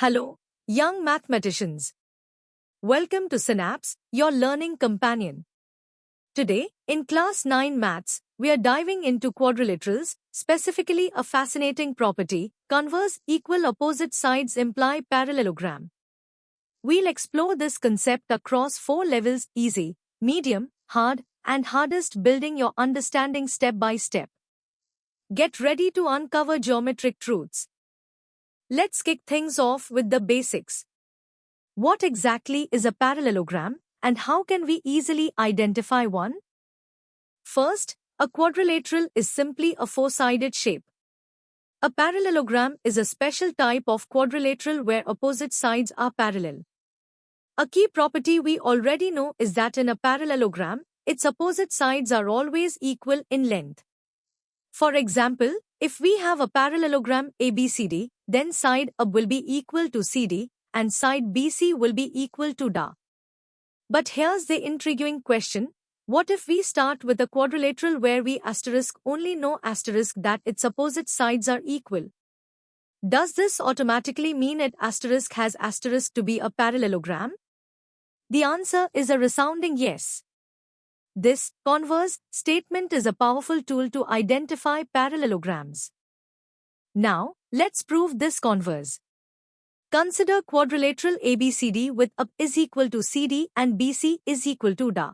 Hello, young mathematicians. Welcome to Synapse, your learning companion. Today, in Class 9 Maths, we are diving into quadrilaterals, specifically a fascinating property: converse equal opposite sides imply parallelogram. We'll explore this concept across 4 levels: easy, medium, hard, and hardest, building your understanding step by step. Get ready to uncover geometric truths. Let's kick things off with the basics. What exactly is a parallelogram, and how can we easily identify one? First, a quadrilateral is simply a four-sided shape. A parallelogram is a special type of quadrilateral where opposite sides are parallel. A key property we already know is that in a parallelogram, its opposite sides are always equal in length. For example, if we have a parallelogram ABCD, then side A will be equal to CD, and side BC will be equal to DA. But here's the intriguing question: what if we start with a quadrilateral where we only know that its opposite sides are equal? Does this automatically mean it has to be a parallelogram? The answer is a resounding yes. This converse statement is a powerful tool to identify parallelograms. Now, let's prove this converse. Consider quadrilateral ABCD with A is equal to CD and BC is equal to DA.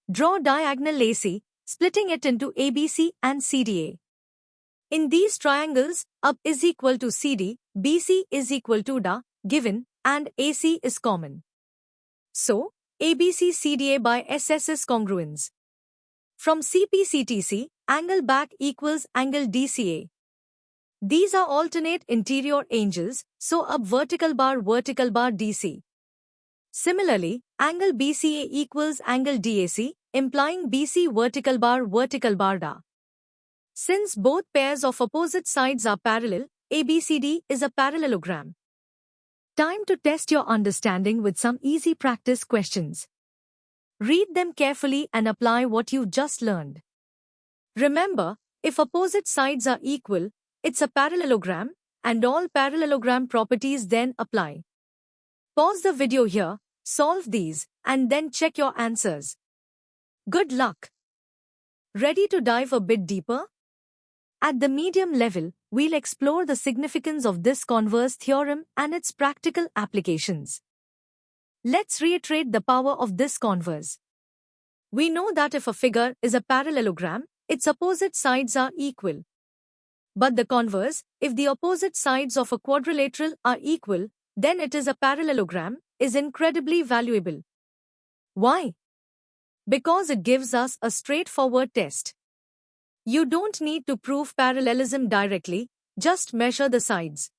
Draw diagonal AC, splitting it into ABC and CDA. In these triangles, A is equal to CD, BC is equal to DA, given, and AC is common. So, ABC CDA by SS is congruence. From CPCTC, angle back equals angle DCA. These are alternate interior angles, so up vertical bar DC. Similarly, angle BCA equals angle DAC, implying BC vertical bar DA. Since both pairs of opposite sides are parallel, ABCD is a parallelogram. Time to test your understanding with some easy practice questions. Read them carefully and apply what you just learned. Remember, if opposite sides are equal, it's a parallelogram, and all parallelogram properties then apply. Pause the video here, solve these, and then check your answers. Good luck! Ready to dive a bit deeper? At the medium level, we'll explore the significance of this converse theorem and its practical applications. Let's reiterate the power of this converse. We know that if a figure is a parallelogram, its opposite sides are equal. But the converse, if the opposite sides of a quadrilateral are equal, then it is a parallelogram, is incredibly valuable. Why? Because it gives us a straightforward test. You don't need to prove parallelism directly, just measure the sides.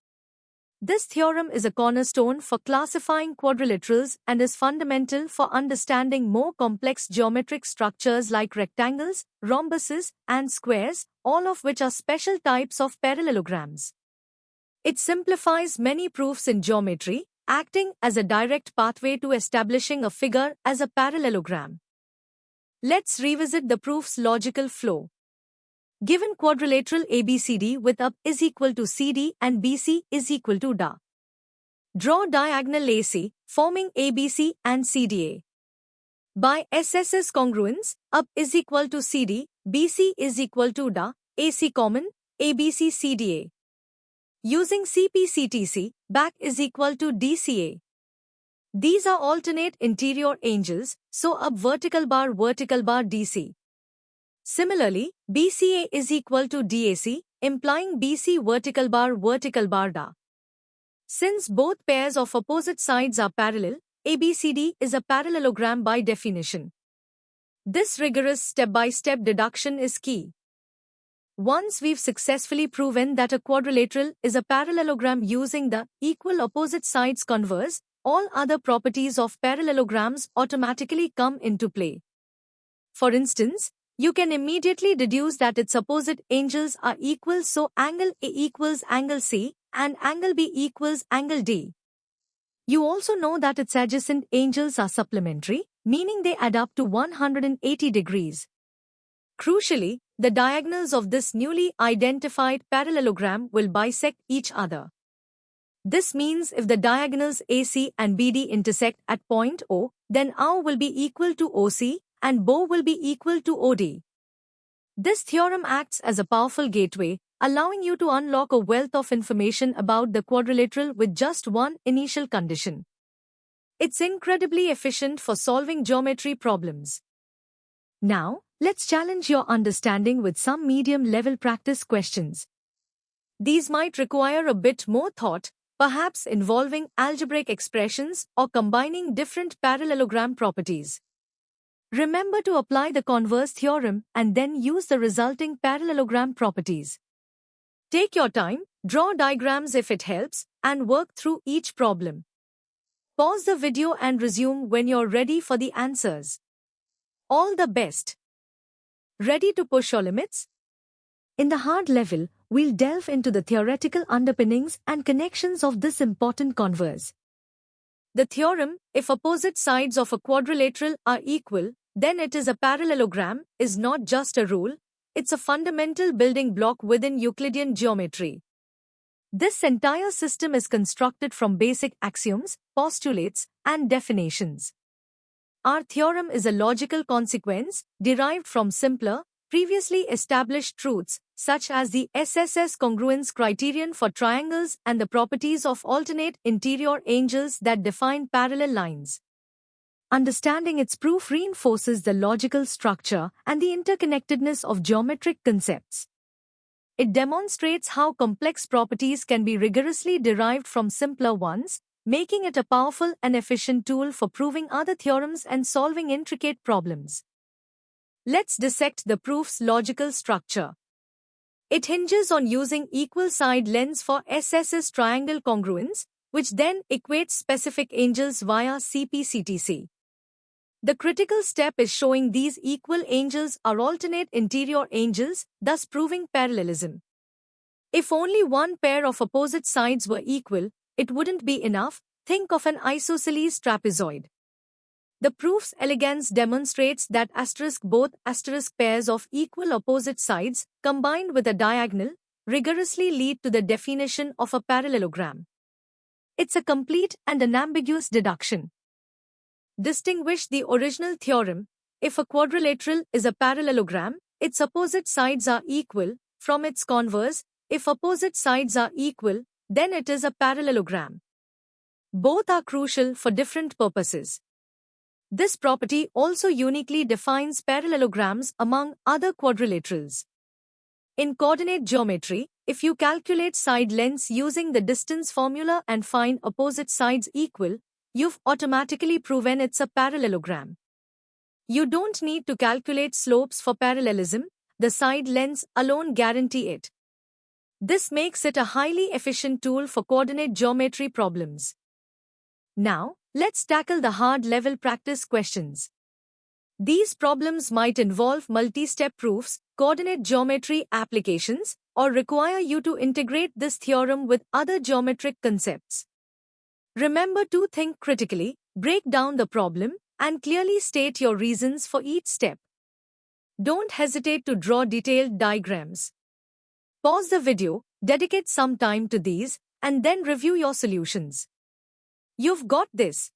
This theorem is a cornerstone for classifying quadrilaterals and is fundamental for understanding more complex geometric structures like rectangles, rhombuses, and squares, all of which are special types of parallelograms. It simplifies many proofs in geometry, acting as a direct pathway to establishing a figure as a parallelogram. Let's revisit the proof's logical flow. Given quadrilateral ABCD with A is equal to CD and BC is equal to DA. Draw diagonal AC, forming ABC and CDA. By SS's congruence, A is equal to CD, BC is equal to DA, AC common, ABC CDA. Using CPCTC, back is equal to DCA. These are alternate interior angles, so up vertical bar DC. Similarly, BCA is equal to DAC, implying BC vertical bar DA. Since both pairs of opposite sides are parallel, ABCD is a parallelogram by definition. This rigorous step-by-step deduction is key. Once we've successfully proven that a quadrilateral is a parallelogram using the equal opposite sides converse, all other properties of parallelograms automatically come into play. For instance, you can immediately deduce that its opposite angles are equal, so angle A equals angle C and angle B equals angle D. You also know that its adjacent angles are supplementary, meaning they add up to 180 degrees. Crucially, the diagonals of this newly identified parallelogram will bisect each other. This means if the diagonals AC and BD intersect at point O, then AO will be equal to OC and BO will be equal to OD. This theorem acts as a powerful gateway, allowing you to unlock a wealth of information about the quadrilateral with just one initial condition. It's incredibly efficient for solving geometry problems. Now, let's challenge your understanding with some medium-level practice questions. These might require a bit more thought, perhaps involving algebraic expressions or combining different parallelogram properties. Remember to apply the converse theorem and then use the resulting parallelogram properties. Take your time, draw diagrams if it helps, and work through each problem. Pause the video and resume when you're ready for the answers. All the best. Ready to push your limits? In the hard level, we'll delve into the theoretical underpinnings and connections of this important converse. The theorem, if opposite sides of a quadrilateral are equal, then it is a parallelogram, is not just a rule, it's a fundamental building block within Euclidean geometry. This entire system is constructed from basic axioms, postulates, and definitions. Our theorem is a logical consequence derived from simpler, previously established truths, such as the SSS congruence criterion for triangles and the properties of alternate interior angles that define parallel lines. Understanding its proof reinforces the logical structure and the interconnectedness of geometric concepts. It demonstrates how complex properties can be rigorously derived from simpler ones, making it a powerful and efficient tool for proving other theorems and solving intricate problems. Let's dissect the proof's logical structure. It hinges on using equal side lengths for SSS triangle congruence, which then equates specific angles via CP/CTC. The critical step is showing these equal angles are alternate interior angles, thus proving parallelism. If only one pair of opposite sides were equal, it wouldn't be enough. Think of an isosceles trapezoid. The proof's elegance demonstrates that both pairs of equal opposite sides, combined with a diagonal, rigorously lead to the definition of a parallelogram. It's a complete and unambiguous deduction. Distinguish the original theorem. If a quadrilateral is a parallelogram, its opposite sides are equal, from its converse, if opposite sides are equal, then it is a parallelogram. Both are crucial for different purposes. This property also uniquely defines parallelograms among other quadrilaterals. In coordinate geometry, if you calculate side lengths using the distance formula and find opposite sides equal, you've automatically proven it's a parallelogram. You don't need to calculate slopes for parallelism, the side lengths alone guarantee it. This makes it a highly efficient tool for coordinate geometry problems. Now, let's tackle the hard-level practice questions. These problems might involve multi-step proofs, coordinate geometry applications, or require you to integrate this theorem with other geometric concepts. Remember to think critically, break down the problem, and clearly state your reasons for each step. Don't hesitate to draw detailed diagrams. Pause the video, dedicate some time to these, and then review your solutions. You've got this.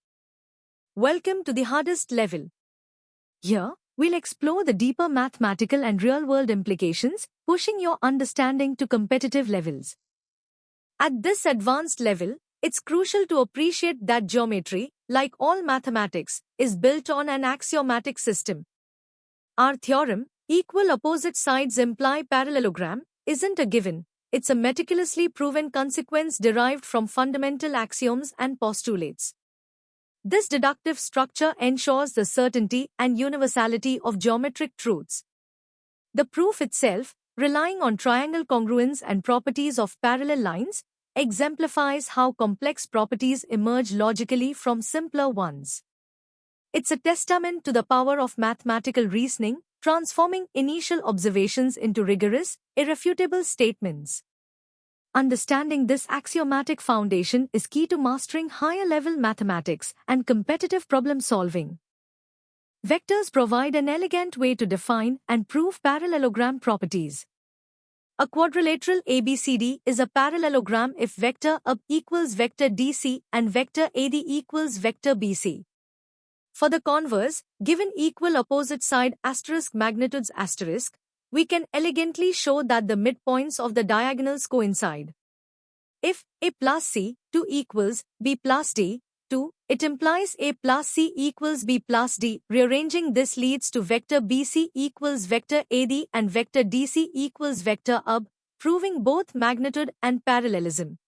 Welcome to the hardest level. Here, we'll explore the deeper mathematical and real-world implications, pushing your understanding to competitive levels. At this advanced level, it's crucial to appreciate that geometry, like all mathematics, is built on an axiomatic system. Our theorem, equal opposite sides imply parallelogram, isn't a given. It's a meticulously proven consequence derived from fundamental axioms and postulates. This deductive structure ensures the certainty and universality of geometric truths. The proof itself, relying on triangle congruence and properties of parallel lines, exemplifies how complex properties emerge logically from simpler ones. It's a testament to the power of mathematical reasoning, transforming initial observations into rigorous, irrefutable statements. Understanding this axiomatic foundation is key to mastering higher-level mathematics and competitive problem-solving. Vectors provide an elegant way to define and prove parallelogram properties. A quadrilateral ABCD is a parallelogram if vector AB equals vector DC and vector AD equals vector BC. For the converse, given equal opposite side magnitudes we can elegantly show that the midpoints of the diagonals coincide. If A plus C 2 equals B plus D 2, it implies A plus C equals B plus D. Rearranging this leads to vector BC equals vector AD and vector DC equals vector AB, proving both magnitude and parallelism.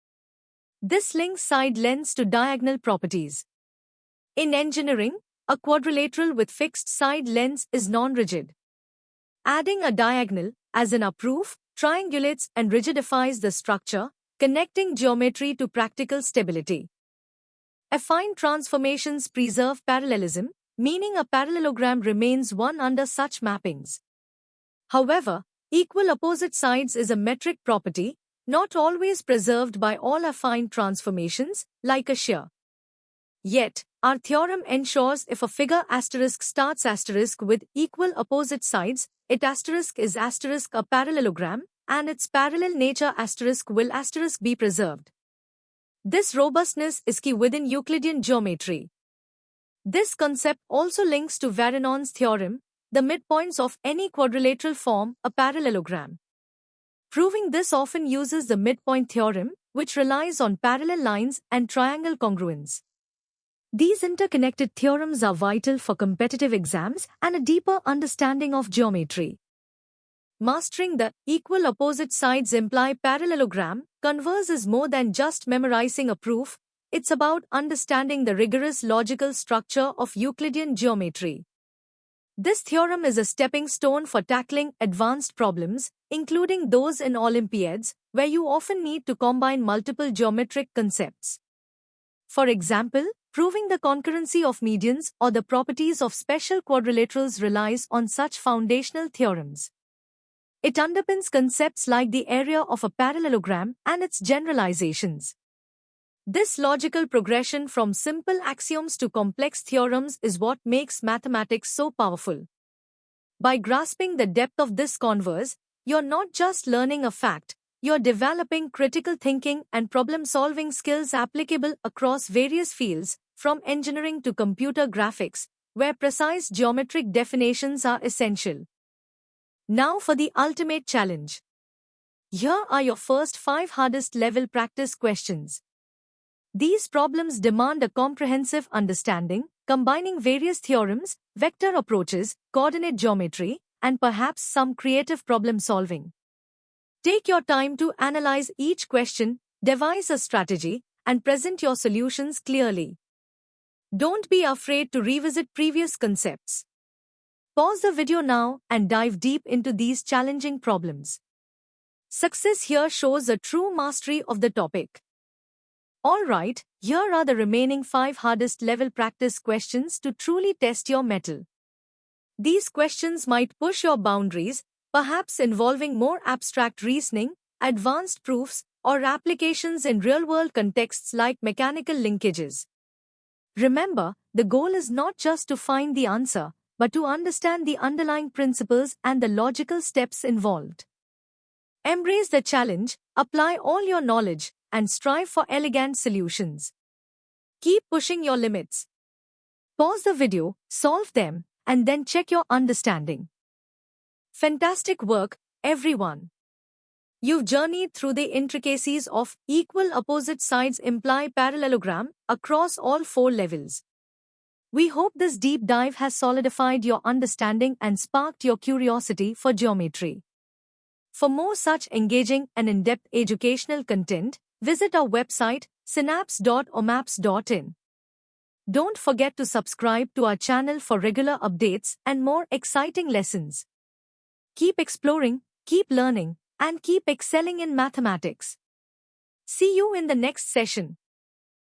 This links side lengths to diagonal properties. In engineering, a quadrilateral with fixed side lengths is non-rigid. Adding a diagonal, as in a proof, triangulates and rigidifies the structure, connecting geometry to practical stability. Affine transformations preserve parallelism, meaning a parallelogram remains one under such mappings. However, equal opposite sides is a metric property, not always preserved by all affine transformations, like a shear. Yet, our theorem ensures if a figure starts with equal opposite sides, it is a parallelogram, and its parallel nature will be preserved. This robustness is key within Euclidean geometry. This concept also links to Varinon's theorem, the midpoints of any quadrilateral form a parallelogram. Proving this often uses the midpoint theorem, which relies on parallel lines and triangle congruence. These interconnected theorems are vital for competitive exams and a deeper understanding of geometry. Mastering the equal opposite sides imply parallelogram converse is more than just memorizing a proof, it's about understanding the rigorous logical structure of Euclidean geometry. This theorem is a stepping stone for tackling advanced problems, including those in Olympiads, where you often need to combine multiple geometric concepts. For example, proving the concurrency of medians or the properties of special quadrilaterals relies on such foundational theorems. It underpins concepts like the area of a parallelogram and its generalizations. This logical progression from simple axioms to complex theorems is what makes mathematics so powerful. By grasping the depth of this converse, you're not just learning a fact, you're developing critical thinking and problem-solving skills applicable across various fields, from engineering to computer graphics, where precise geometric definitions are essential. Now for the ultimate challenge. Here are your first 5 hardest level practice questions. These problems demand a comprehensive understanding, combining various theorems, vector approaches, coordinate geometry, and perhaps some creative problem solving. Take your time to analyze each question, devise a strategy, and present your solutions clearly. Don't be afraid to revisit previous concepts. Pause the video now and dive deep into these challenging problems. Success here shows a true mastery of the topic. Alright, here are the remaining 5 hardest level practice questions to truly test your mettle. These questions might push your boundaries, perhaps involving more abstract reasoning, advanced proofs, or applications in real-world contexts like mechanical linkages. Remember, the goal is not just to find the answer, but to understand the underlying principles and the logical steps involved. Embrace the challenge, apply all your knowledge, and strive for elegant solutions. Keep pushing your limits. Pause the video, solve them, and then check your understanding. Fantastic work, everyone! You've journeyed through the intricacies of equal opposite sides imply parallelogram across all 4 levels. We hope this deep dive has solidified your understanding and sparked your curiosity for geometry. For more such engaging and in-depth educational content, visit our website synapse.omaps.in. Don't forget to subscribe to our channel for regular updates and more exciting lessons. Keep exploring, keep learning, and keep excelling in mathematics. See you in the next session.